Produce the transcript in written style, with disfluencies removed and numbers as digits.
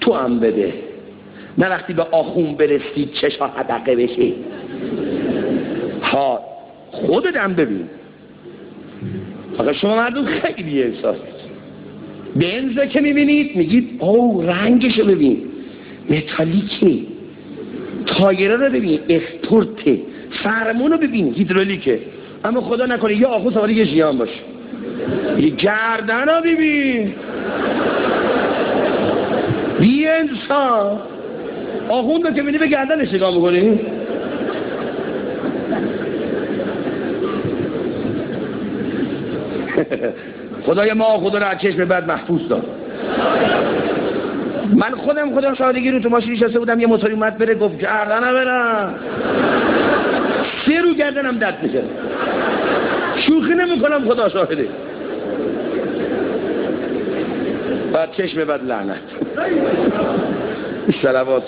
تو هم بده، نه وقتی به آخون برسی چشا حدقه بشه. ها خودت هم ببین. آقا شما مردم خیلی احساس بنزه که میبینید میگید او رنگشو ببین متالیکه، تایره رو ببین اسپورته، فرمون رو ببین هیدرولیکه، اما خدا نکنه یه آخون سواری یه ژیان باشه. یه گردن رو ببین بی انسان، آخون رو که بینی به گردنش نگاه میکنی. خدای ما خدا رو از چشم بد محفوظ دار. من خودم سادگی رو تو ماشین نشسته بودم، یه موتوری اومد بره گفت گردنم برم، 3 رو گردنم دد میشه. شوخی نمیکنم خدا شاهده. بعد چشم بد لعنت. صلوات